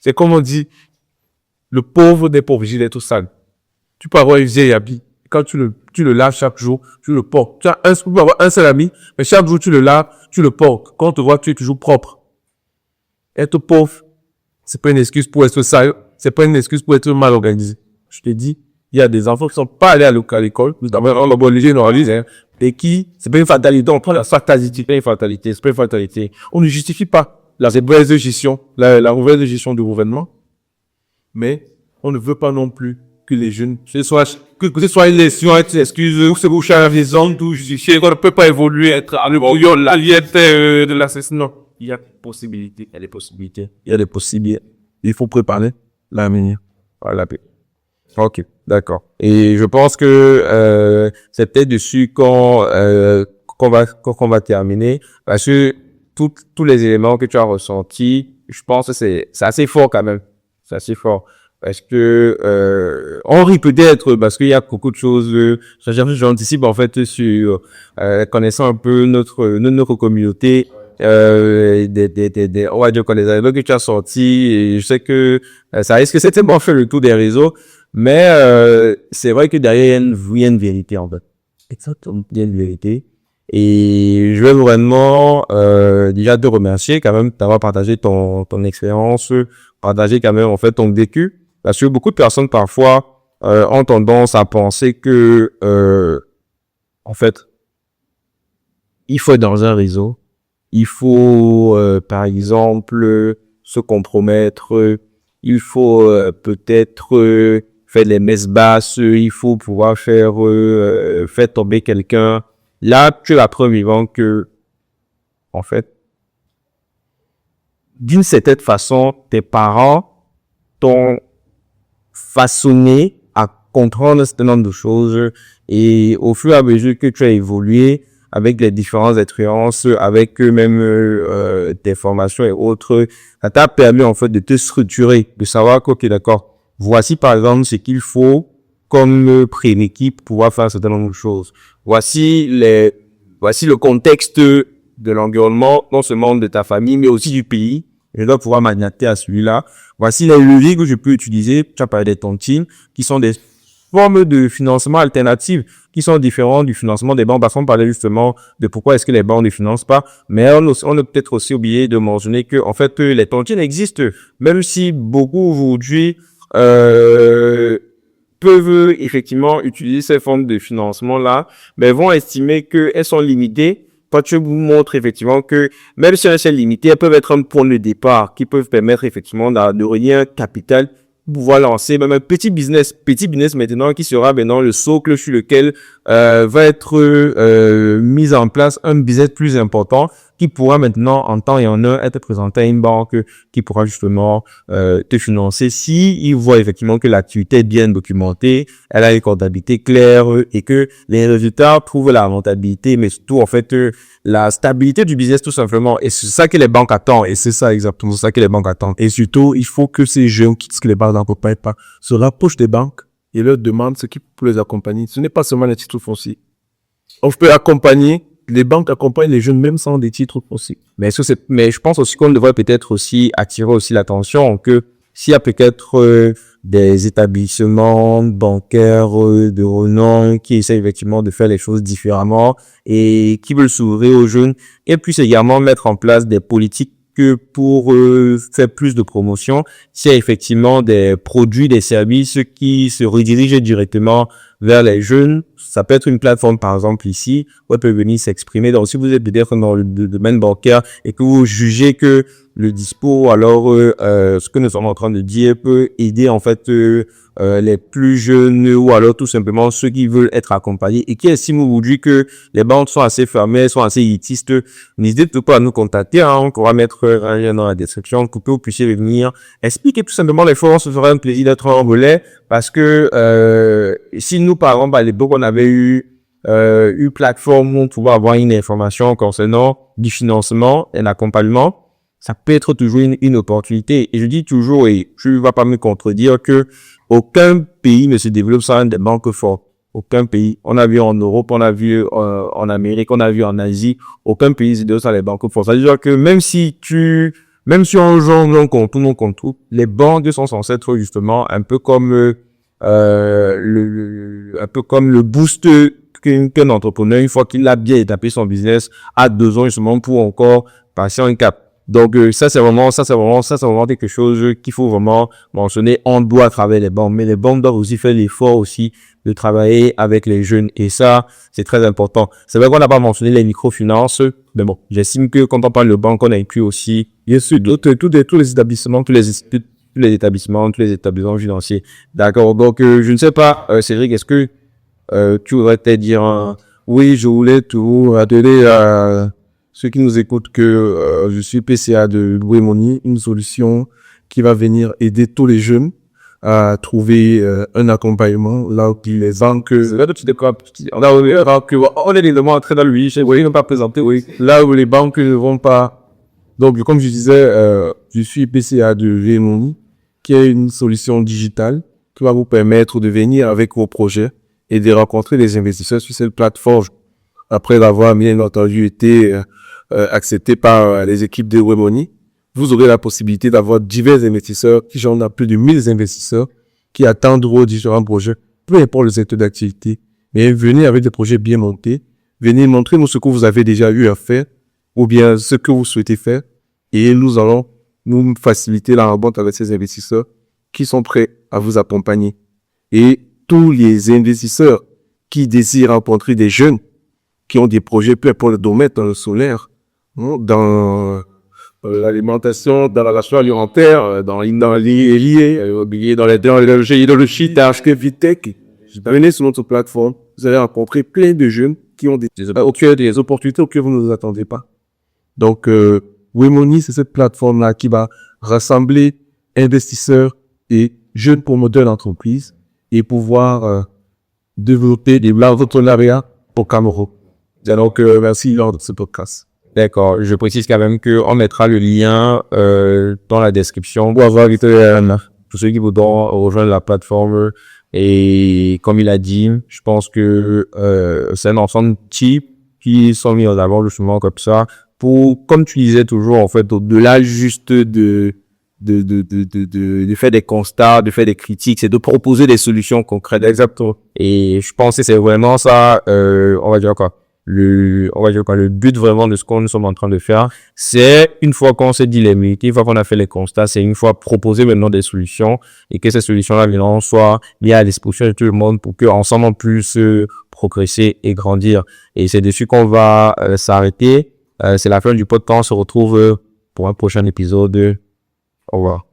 C'est comme on dit, le pauvre n'est pas obligé d'être sale. Tu peux avoir un vieil habit. Quand tu le laves chaque jour, tu le portes. Tu peux avoir un seul habit, mais chaque jour tu le laves, tu le portes. Quand on te voit, tu es toujours propre. Être pauvre, c'est pas une excuse pour être sale. C'est pas une excuse pour être mal organisé. Je te dis, il y a des enfants qui sont pas allés à l'école. D'abord, on va obliger généralise, hein. Et qui, c'est pas une fatalité. On prend la fatalité, c'est pas une fatalité. C'est pas une fatalité. On ne justifie pas la mauvaise gestion, la mauvaise gestion du gouvernement. Mais, on ne veut pas non plus que les jeunes, que ce soit une leçon, une excuse, ou c'est pour changer les ondes, tout justifier, qu'on ne peut pas évoluer, être à l'alliette de l'assassinat. Il y a des possibilités. Il y a des possibilités. Il y a des possibilités. Il faut préparer l'avenir. Voilà. Ok, d'accord. Et je pense que c'est peut-être dessus qu'on va terminer, parce que tous les éléments que tu as ressentis, je pense que c'est assez fort quand même. C'est assez fort. Parce que on rit peut-être parce qu'il y a beaucoup de choses. J'anticipe en fait sur connaissant un peu notre communauté. On va dire que les éléments que tu as sortis, et je sais que ça risque certainement faire le tour des réseaux, mais c'est vrai que derrière il y a une vérité en fait. Exactement, il y a une vérité. Et je vais vraiment déjà te remercier quand même d'avoir partagé ton expérience, partager quand même en fait ton vécu, parce que beaucoup de personnes parfois ont tendance à penser que en fait il faut être dans un réseau. Il faut, par exemple, se compromettre. Il faut peut-être faire les messes basses. Il faut pouvoir faire tomber quelqu'un. Là, tu es la preuve vivante que, en fait, d'une certaine façon, tes parents t'ont façonné à comprendre un certain nombre de choses. Et au fur et à mesure que tu as évolué, avec les différentes expériences, avec même des formations et autres, ça t'a permis en fait de te structurer, de savoir que, ok, d'accord, voici par exemple ce qu'il faut comme prérequis pour pouvoir faire un certain nombre de choses. Voici le contexte de l'environnement, non seulement de ta famille, mais aussi du pays. Je dois pouvoir m'adapter à celui-là. Voici les leviers que je peux utiliser. Tu as parlé des tontines, qui sont des formes de financement alternatives qui sont différents du financement des banques. Parce qu'on parlait justement de pourquoi est-ce que les banques ne financent pas. Mais on a peut-être aussi oublié de mentionner que, en fait, les tontines existent. Même si beaucoup aujourd'hui, peuvent effectivement utiliser ces formes de financement-là, mais vont estimer qu'elles sont limitées. Toi, tu vous montres effectivement que même si elles sont limitées, elles peuvent être un point de départ qui peuvent permettre effectivement de relier un capital pour pouvoir lancer même un petit business maintenant qui sera maintenant le socle sur lequel va être mis en place un business plus important qui pourra maintenant en temps et en heure être présenté à une banque qui pourra justement te financer si il voit effectivement que l'activité est bien documentée, elle a une comptabilité claire et que les résultats prouvent la rentabilité, mais surtout en fait la stabilité du business tout simplement. Et c'est ça que les banques attendent. Et c'est ça exactement ça que les banques attendent. Et surtout, il faut que ces jeunes qui disent que les banques n'accompagnent pas se rapprochent des banques et leur demandent ce qui peut les accompagner. Ce n'est pas seulement les titres fonciers. On peut accompagner, les banques accompagnent les jeunes même sans des titres fonciers. Mais je pense aussi qu'on devrait peut-être aussi attirer aussi l'attention que s'il y a peut-être des établissements bancaires de renom qui essaient effectivement de faire les choses différemment et qui veulent s'ouvrir aux jeunes et puissent également mettre en place des politiques que pour faire plus de promotion, s'il y a effectivement des produits, des services qui se redirigent directement vers les jeunes, ça peut être une plateforme par exemple ici, où ils peuvent venir s'exprimer. Donc si vous êtes peut-être dans le domaine bancaire et que vous jugez que le dispo, alors ce que nous sommes en train de dire peut aider en fait les plus jeunes ou alors tout simplement ceux qui veulent être accompagnés et qui estiment aujourd'hui que les banques sont assez fermées, sont assez élitistes, n'hésitez pas à nous contacter, hein, on pourra mettre un lien dans la description pour que vous puissiez venir expliquer tout simplement les choses. Ce serait un plaisir d'être en relais parce que si nous par exemple à l'époque on avait eu une plateforme où on pouvait avoir une information concernant du financement et l'accompagnement, ça peut être toujours une opportunité. Et je dis toujours, et je ne vais pas me contredire, que aucun pays ne se développe sans des banques fortes. Aucun pays. On a vu en Europe, on a vu en Amérique, on a vu en Asie. Aucun pays se développe sans les banques fortes. C'est-à-dire que même si tu même si on joue non contre tout, les banques sont censées être justement un peu comme un peu comme le boost qu'un entrepreneur, une fois qu'il a bien établi son business, a besoin justement pour encore passer un cap. Donc ça c'est vraiment quelque chose qu'il faut vraiment mentionner. On doit travailler les banques, mais les banques doivent aussi faire l'effort aussi de travailler avec les jeunes, et ça c'est très important. C'est vrai qu'on n'a pas mentionné les microfinances, mais bon, j'estime que quand on parle de banque, on inclut aussi bien sûr tous les établissements, tous les établissements financiers. D'accord. Donc je ne sais pas, Cédric, est-ce que tu voudrais peut-être dire oui, je voulais tout rappeler à ceux qui nous écoutent que je suis PCA de Louis-Money, une solution qui va venir aider tous les jeunes à trouver un accompagnement là où les banques on est évidemment en train de lui, oui, ne pas présenter, oui, là où les banques ne vont pas. Donc comme je disais, je suis PCA de Louis-Money, qui est une solution digitale qui va vous permettre de venir avec vos projets et de rencontrer des investisseurs sur cette plateforme après avoir bien entendu été accepté par les équipes de Webmoney. Vous aurez la possibilité d'avoir divers investisseurs, qui j'en ai plus de 1000 investisseurs qui attendent vos différents projets, peu importe le secteur d'activité. Mais venez avec des projets bien montés, venez montrer-nous ce que vous avez déjà eu à faire ou bien ce que vous souhaitez faire, et nous allons nous faciliter la rencontre avec ces investisseurs qui sont prêts à vous accompagner. Et tous les investisseurs qui désirent rencontrer des jeunes qui ont des projets, peu importe le domaine, dans le solaire, dans l'alimentation, dans la relation alimentaire, dans l'immobilier, dans le shit, Vitech. Venez sur notre plateforme, vous allez rencontrer plein de jeunes qui ont des opportunités auxquelles vous ne vous attendez pas. Donc, Webmoney, c'est cette plateforme-là qui va rassembler investisseurs et jeunes promoteurs d'entreprise et pouvoir développer des l'entrepreneuriat au Cameroun. Donc, merci lors de ce podcast. D'accord. Je précise quand même qu'on mettra le lien dans la description pour avoir tous ceux qui voudront rejoindre la plateforme. Et comme il a dit, je pense que c'est un ensemble de types qui sont mis en avant justement comme ça pour, comme tu disais toujours, en fait, au-delà juste de faire des constats, de faire des critiques, c'est de proposer des solutions concrètes. Exactement. Et je pense que c'est vraiment ça, on va dire quoi. Le but vraiment de ce qu'on nous sommes en train de faire, c'est une fois qu'on s'est dit les métiers, une fois qu'on a fait les constats, c'est une fois proposer maintenant des solutions et que ces solutions-là maintenant soient mises à disposition de tout le monde pour qu'ensemble on puisse progresser et grandir. Et c'est dessus qu'on va s'arrêter. C'est la fin du podcast. On se retrouve pour un prochain épisode. Au revoir.